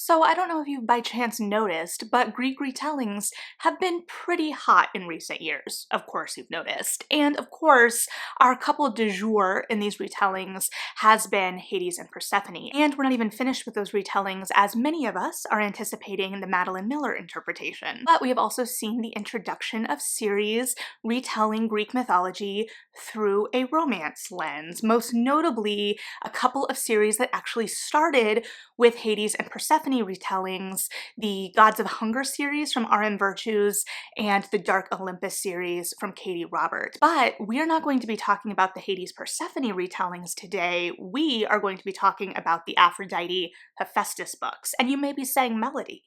So I don't know if you've by chance noticed, but Greek retellings have been pretty hot in recent years. Of course you've noticed. And of course, our couple du jour in these retellings has been Hades and Persephone. And we're not even finished with those retellings, as many of us are anticipating the Madeline Miller interpretation. But we have also seen the introduction of series retelling Greek mythology through a romance lens, most notably a couple of series that actually started with Hades and Persephone retellings, the Gods of Hunger series from R.M. Virtues and the Dark Olympus series from Katie Robert. But we are not going to be talking about the Hades Persephone retellings today. We are going to be talking about the Aphrodite Hephaestus books. And you may be saying, Melody,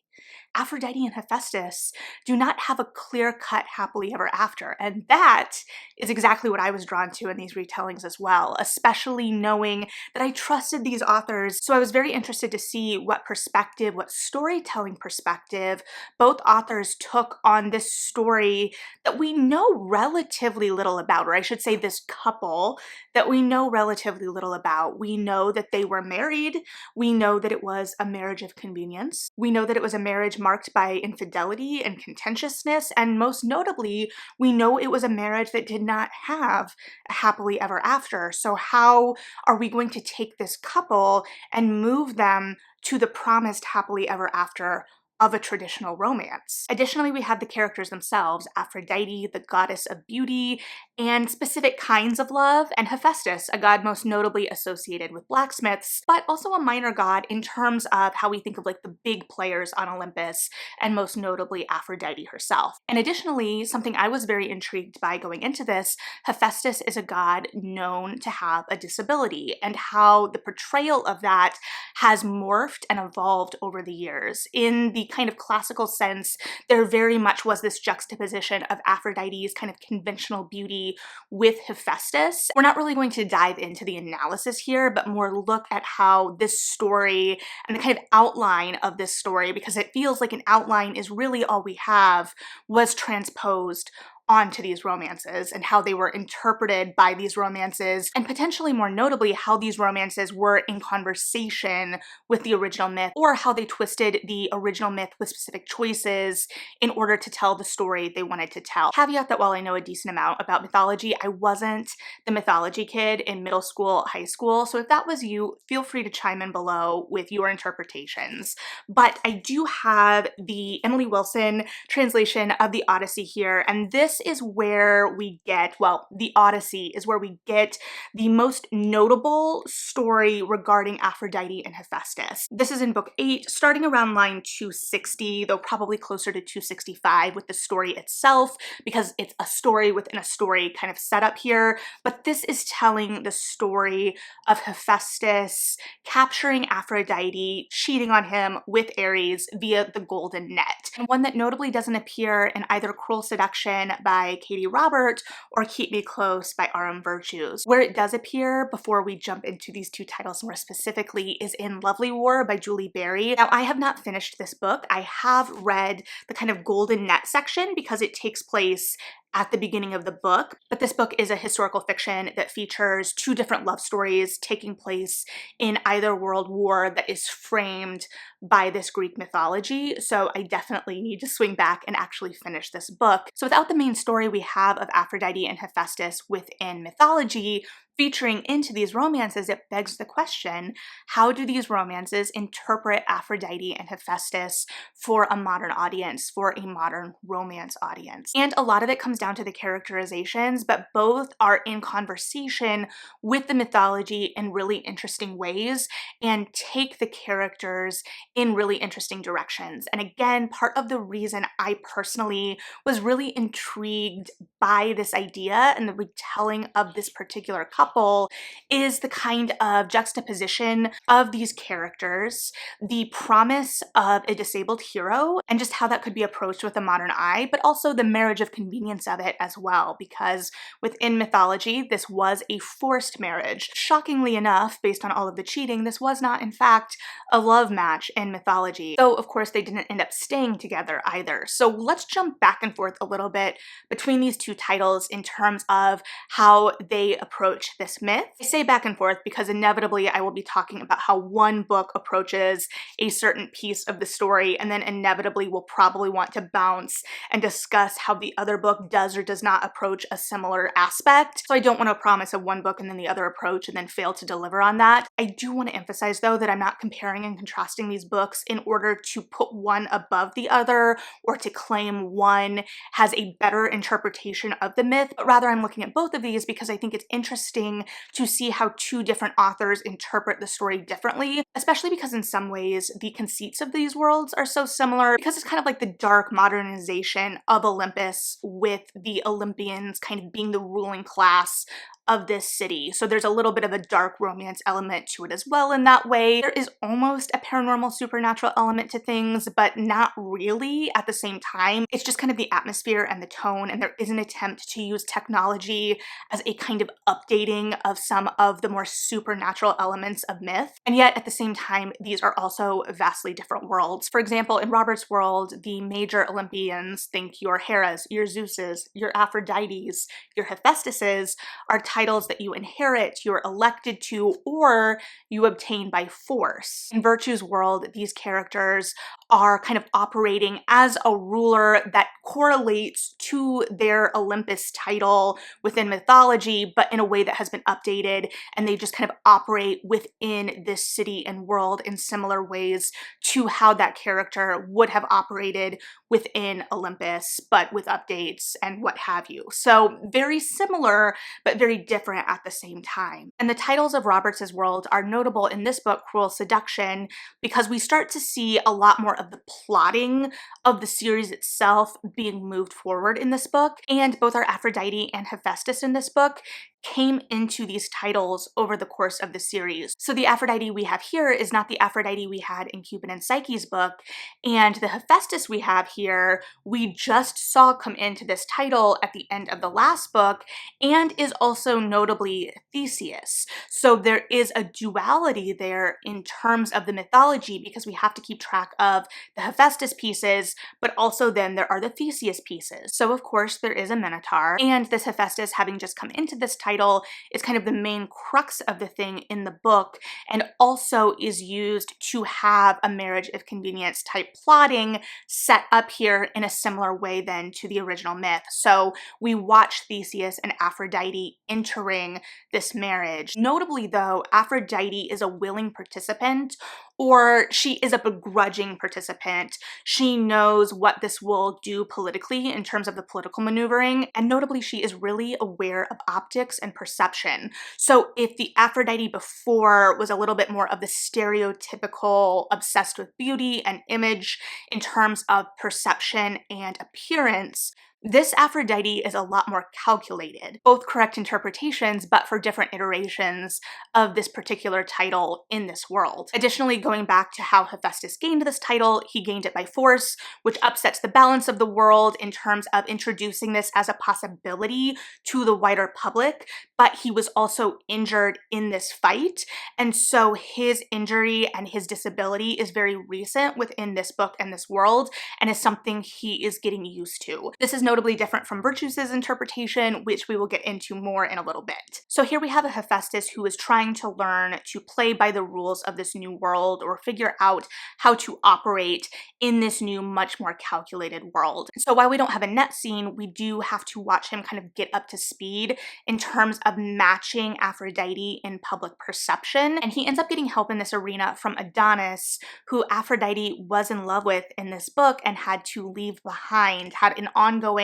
Aphrodite and Hephaestus do not have a clear-cut happily ever after, and that is exactly what I was drawn to in these retellings as well, especially knowing that I trusted these authors. So I was very interested to see what perspective, what storytelling perspective both authors took on this story that we know relatively little about, or I should say this couple that we know relatively little about. We know that they were married. We know that it was a marriage of convenience. We know that it was a marriage marked by infidelity and contentiousness, and most notably, we know it was a marriage that did not have a happily ever after. So how are we going to take this couple and move them to the promised happily ever after of a traditional romance? Additionally, we have the characters themselves, Aphrodite, the goddess of beauty and specific kinds of love, and Hephaestus, a god most notably associated with blacksmiths, but also a minor god in terms of how we think of like the big players on Olympus, and most notably Aphrodite herself. And additionally, something I was very intrigued by going into this, Hephaestus is a god known to have a disability, and how the portrayal of that has morphed and evolved over the years. In the kind of classical sense, there very much was this juxtaposition of Aphrodite's kind of conventional beauty with Hephaestus. We're not really going to dive into the analysis here, but more look at how this story and the kind of outline of this story, because it feels like an outline is really all we have, was transposed onto these romances and how they were interpreted by these romances, and potentially more notably how these romances were in conversation with the original myth, or how they twisted the original myth with specific choices in order to tell the story they wanted to tell. Caveat that while I know a decent amount about mythology, I wasn't the mythology kid in middle school, high school, so if that was you, feel free to chime in below with your interpretations. But I do have the Emily Wilson translation of the Odyssey here, and this is where we get, well, the Odyssey is where we get the most notable story regarding Aphrodite and Hephaestus. This is in book 8, starting around line 260, though probably closer to 265 with the story itself, because it's a story within a story kind of setup here. But this is telling the story of Hephaestus capturing Aphrodite, cheating on him with Ares via the golden net, and one that notably doesn't appear in either Cruel Seduction by Katie Robert or Keep Me Close by R.M. Virtues. Where it does appear, before we jump into these two titles more specifically, is in Lovely War by Julie Berry. Now, I have not finished this book. I have read the kind of golden net section because it takes place at the beginning of the book, but this book is a historical fiction that features two different love stories taking place in either world war that is framed by this Greek mythology, so I definitely need to swing back and actually finish this book. So without the main story we have of Aphrodite and Hephaestus within mythology featuring into these romances, it begs the question, how do these romances interpret Aphrodite and Hephaestus for a modern audience, for a modern romance audience? And a lot of it comes down to the characterizations, but both are in conversation with the mythology in really interesting ways and take the characters in really interesting directions. And again, part of the reason I personally was really intrigued by this idea and the retelling of this particular couple is the kind of juxtaposition of these characters, the promise of a disabled hero, and just how that could be approached with a modern eye, but also the marriage of convenience of it as well, because within mythology, this was a forced marriage. Shockingly enough, based on all of the cheating, this was not, in fact, a love match in mythology, though of course they didn't end up staying together either. So let's jump back and forth a little bit between these two titles in terms of how they approach this myth. I say back and forth because inevitably I will be talking about how one book approaches a certain piece of the story, and then inevitably will probably want to bounce and discuss how the other book does or does not approach a similar aspect. So I don't want to promise a one book and then the other approach and then fail to deliver on that. I do want to emphasize though that I'm not comparing and contrasting these books in order to put one above the other or to claim one has a better interpretation of the myth, but rather I'm looking at both of these because I think it's interesting to see how two different authors interpret the story differently, especially because in some ways the conceits of these worlds are so similar, because it's kind of like the dark modernization of Olympus with the Olympians kind of being the ruling class of this city. So there's a little bit of a dark romance element to it as well in that way. There is almost a paranormal supernatural element to things, but not really at the same time. It's just kind of the atmosphere and the tone, and there is an attempt to use technology as a kind of updating of some of the more supernatural elements of myth. And yet at the same time, these are also vastly different worlds. For example, in Robert's world, the major Olympians, think your Heras, your Zeuses, your Aphrodites, your Hephaestuses, are titles that you inherit, you're elected to, or you obtain by force. In Virtue's world, these characters are kind of operating as a ruler that correlates to their Olympus title within mythology, but in a way that has been updated, and they just kind of operate within this city and world in similar ways to how that character would have operated within Olympus, but with updates and what have you. So very similar, but very different at the same time. And the titles of Roberts' world are notable in this book, Cruel Seduction, because we start to see a lot more of the plotting of the series itself being moved forward in this book, and both our Aphrodite and Hephaestus in this book came into these titles over the course of the series. So the Aphrodite we have here is not the Aphrodite we had in Cupid and Psyche's book, and the Hephaestus we have here we just saw come into this title at the end of the last book, and is also notably Theseus. So there is a duality there in terms of the mythology, because we have to keep track of the Hephaestus pieces, but also then there are the Theseus pieces. So of course there is a Minotaur, and this Hephaestus, having just come into this title, is kind of the main crux of the thing in the book, and also is used to have a marriage of convenience type plotting set up here in a similar way then to the original myth. So we watch Theseus and Aphrodite entering this marriage. Notably though, Aphrodite is a willing participant, or she is a begrudging participant. She knows what this will do politically in terms of the political maneuvering, and notably she is really aware of optics and perception. So if the Aphrodite before was a little bit more of the stereotypical obsessed with beauty and image in terms of perception and appearance, this Aphrodite is a lot more calculated. Both correct interpretations, but for different iterations of this particular title in this world. Additionally, going back to how Hephaestus gained this title, he gained it by force, which upsets the balance of the world in terms of introducing this as a possibility to the wider public, but he was also injured in this fight, and so his injury and his disability is very recent within this book and this world, and is something he is getting used to. This is notably different from Virtue's interpretation, which we will get into more in a little bit. So here we have a Hephaestus who is trying to learn to play by the rules of this new world, or figure out how to operate in this new, much more calculated world. So while we don't have a net scene, we do have to watch him kind of get up to speed in terms of matching Aphrodite in public perception. And he ends up getting help in this arena from Adonis, who Aphrodite was in love with in this book and had to leave behind, had an ongoing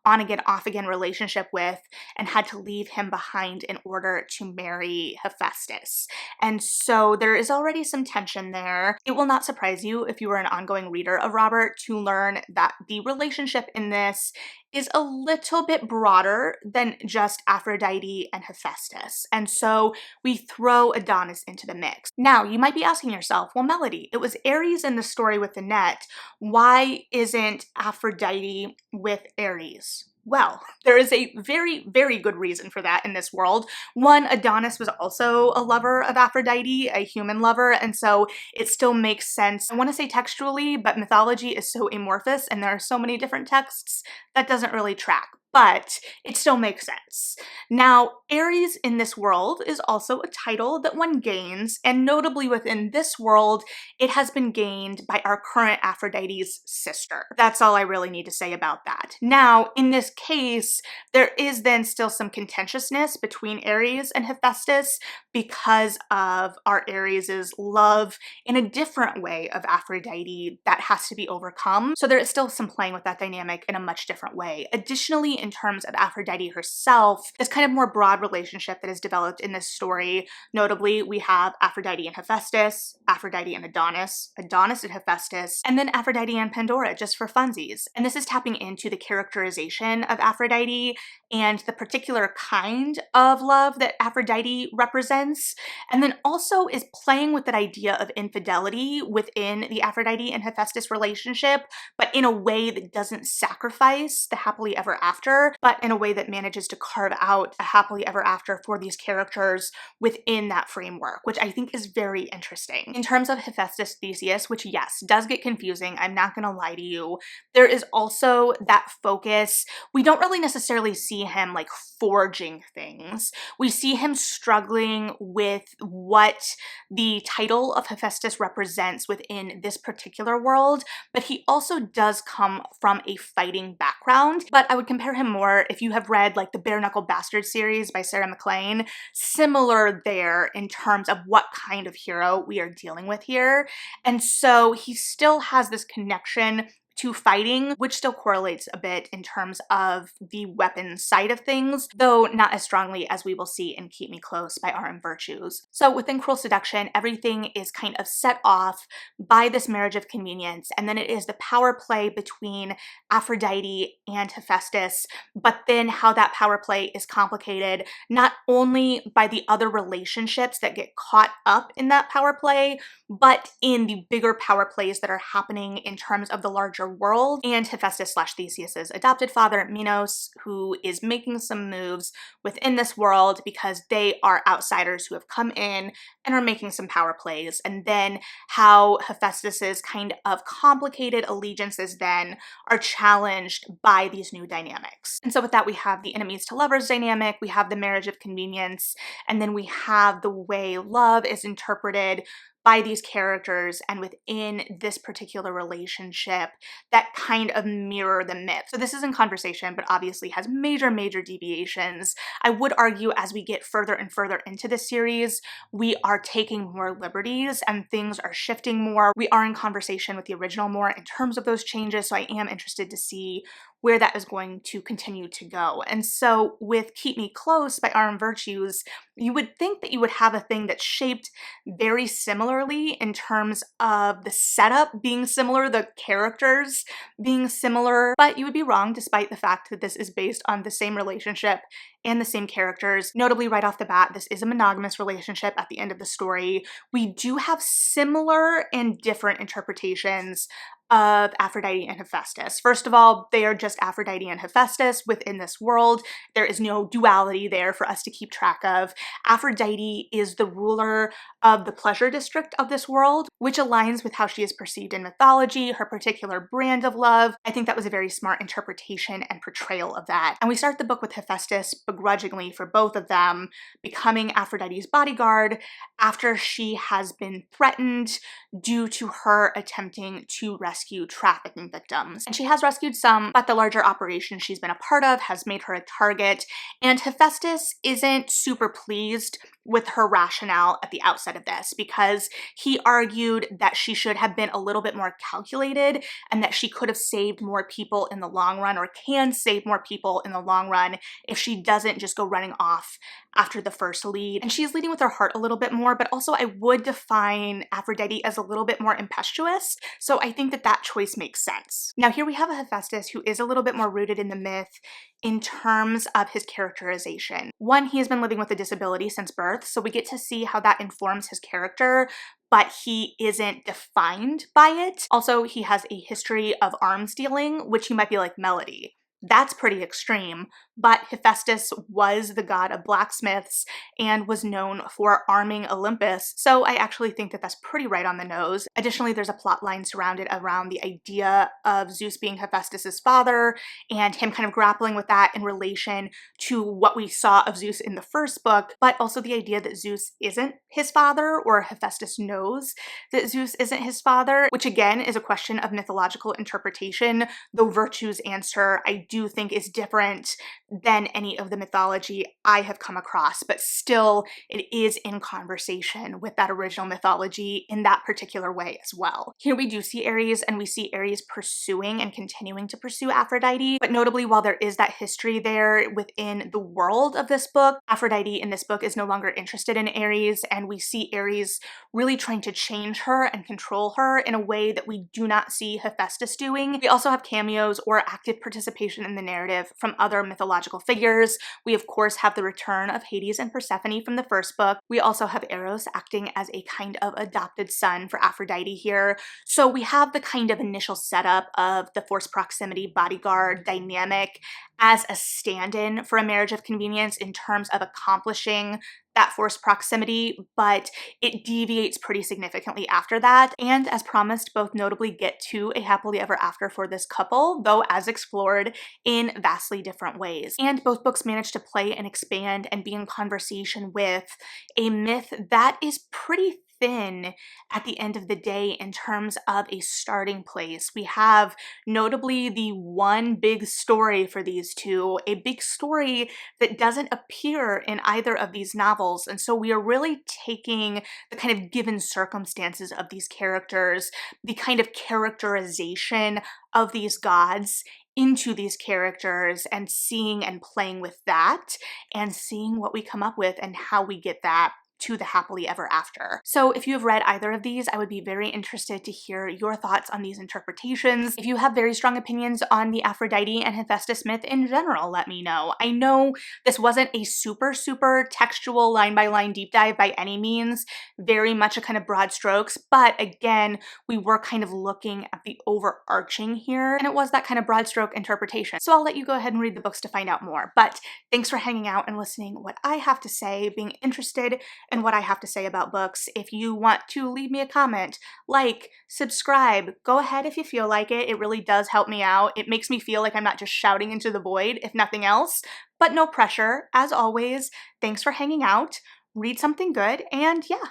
on-again, off-again relationship with, and had to leave him behind in order to marry Hephaestus. And so there is already some tension there. It will not surprise you if you are an ongoing reader of Robert to learn that the relationship in this is a little bit broader than just Aphrodite and Hephaestus. And so we throw Adonis into the mix. Now, you might be asking yourself, well, Melody, it was Ares in the story with the net. Why isn't Aphrodite with Ares? Well, there is a very, very good reason for that in this world. One, Adonis was also a lover of Aphrodite, a human lover, and so it still makes sense. I want to say textually, but mythology is so amorphous and there are so many different texts that doesn't really track. but it still makes sense. Now, Ares in this world is also a title that one gains, and notably within this world, it has been gained by our current Aphrodite's sister. That's all I really need to say about that. Now, in this case, there is then still some contentiousness between Ares and Hephaestus because of our Ares's love in a different way of Aphrodite that has to be overcome. So there is still some playing with that dynamic in a much different way. Additionally, in terms of Aphrodite herself, this kind of more broad relationship that is developed in this story, notably we have Aphrodite and Hephaestus, Aphrodite and Adonis, Adonis and Hephaestus, and then Aphrodite and Pandora just for funsies. And this is tapping into the characterization of Aphrodite and the particular kind of love that Aphrodite represents, and then also is playing with that idea of infidelity within the Aphrodite and Hephaestus relationship, but in a way that doesn't sacrifice the happily ever after, but in a way that manages to carve out a happily ever after for these characters within that framework, which I think is very interesting. In terms of Hephaestus Theseus, which yes, does get confusing, I'm not gonna lie to you, there is also that focus. We don't really necessarily see him like forging things. We see him struggling with what the title of Hephaestus represents within this particular world, but he also does come from a fighting background. But I would compare him more, if you have read like the Bare Knuckle Bastard series by Sarah MacLean, similar there in terms of what kind of hero we are dealing with here. And so he still has this connection to fighting, which still correlates a bit in terms of the weapon side of things, though not as strongly as we will see in Keep Me Close by R.M. Virtues. So within Cruel Seduction, everything is kind of set off by this marriage of convenience, and then it is the power play between Aphrodite and Hephaestus, but then how that power play is complicated not only by the other relationships that get caught up in that power play, but in the bigger power plays that are happening in terms of the larger world, and Hephaestus / Theseus's adopted father, Minos, who is making some moves within this world because they are outsiders who have come in and are making some power plays, and then how Hephaestus's kind of complicated allegiances then are challenged by these new dynamics. And so with that, we have the enemies to lovers dynamic, we have the marriage of convenience, and then we have the way love is interpreted by these characters and within this particular relationship that kind of mirror the myth. So this is in conversation, but obviously has major deviations. I would argue as we get further and further into the series, we are taking more liberties and things are shifting more. We are in conversation with the original more in terms of those changes, so I am interested to see where that is going to continue to go. And so with Keep Me Close by R.M. Virtues, you would think that you would have a thing that's shaped very similarly in terms of the setup being similar, the characters being similar, but you would be wrong despite the fact that this is based on the same relationship and the same characters. Notably, right off the bat, this is a monogamous relationship at the end of the story. We do have similar and different interpretations of Aphrodite and Hephaestus. First of all, they are just Aphrodite and Hephaestus within this world. There is no duality there for us to keep track of. Aphrodite is the ruler of the pleasure district of this world, which aligns with how she is perceived in mythology, her particular brand of love. I think that was a very smart interpretation and portrayal of that. And we start the book with Hephaestus begrudgingly for both of them becoming Aphrodite's bodyguard after she has been threatened due to her attempting to rescue trafficking victims. And she has rescued some, but the larger operation she's been a part of has made her a target, and Hephaestus isn't super pleased with her rationale at the outset of this because he argued that she should have been a little bit more calculated and that she could have saved more people in the long run, or can save more people in the long run, if she doesn't just go running off after the first lead. And she's leading with her heart a little bit more, but also I would define Aphrodite as a little bit more impetuous, so I think that that choice makes sense. Now here we have a Hephaestus who is a little bit more rooted in the myth in terms of his characterization. One, he has been living with a disability since birth, so we get to see how that informs his character, but he isn't defined by it. Also, he has a history of arms dealing, which you might be like, Melody, that's pretty extreme, but Hephaestus was the god of blacksmiths and was known for arming Olympus, so I actually think that that's pretty right on the nose. Additionally, there's a plot line surrounded around the idea of Zeus being Hephaestus's father and him kind of grappling with that in relation to what we saw of Zeus in the first book, but also the idea that Zeus isn't his father, or Hephaestus knows that Zeus isn't his father, which again is a question of mythological interpretation, though Virtue's answer I do think is different than any of the mythology I have come across, but still it is in conversation with that original mythology in that particular way as well. Here we do see Ares, and we see Ares pursuing and continuing to pursue Aphrodite, but notably while there is that history there within the world of this book, Aphrodite in this book is no longer interested in Ares, and we see Ares really trying to change her and control her in a way that we do not see Hephaestus doing. We also have cameos or active participation in the narrative from other mythological figures. We of course have the return of Hades and Persephone from the first book. We also have Eros acting as a kind of adopted son for Aphrodite here. So we have the kind of initial setup of the forced proximity bodyguard dynamic as a stand-in for a marriage of convenience in terms of accomplishing that forced proximity, but it deviates pretty significantly after that, and as promised, both notably get to a happily ever after for this couple, though as explored in vastly different ways. And both books manage to play and expand and be in conversation with a myth that is pretty thin at the end of the day in terms of a starting place. We have notably the one big story for these two, a big story that doesn't appear in either of these novels, and so we are really taking the kind of given circumstances of these characters, the kind of characterization of these gods into these characters, and seeing and playing with that and seeing what we come up with and how we get that to the happily ever after. So if you have read either of these, I would be very interested to hear your thoughts on these interpretations. If you have very strong opinions on the Aphrodite and Hephaestus myth in general, let me know. I know this wasn't a super textual line-by-line deep dive by any means, very much a kind of broad strokes, but again, we were kind of looking at the overarching here, and it was that kind of broad stroke interpretation. So I'll let you go ahead and read the books to find out more, but thanks for hanging out and listening what I have to say, being interested and what I have to say about books. If you want to leave me a comment, like, subscribe, go ahead if you feel like it. It really does help me out. It makes me feel like I'm not just shouting into the void, if nothing else, but no pressure. As always, thanks for hanging out. Read something good, and yeah,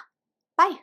bye.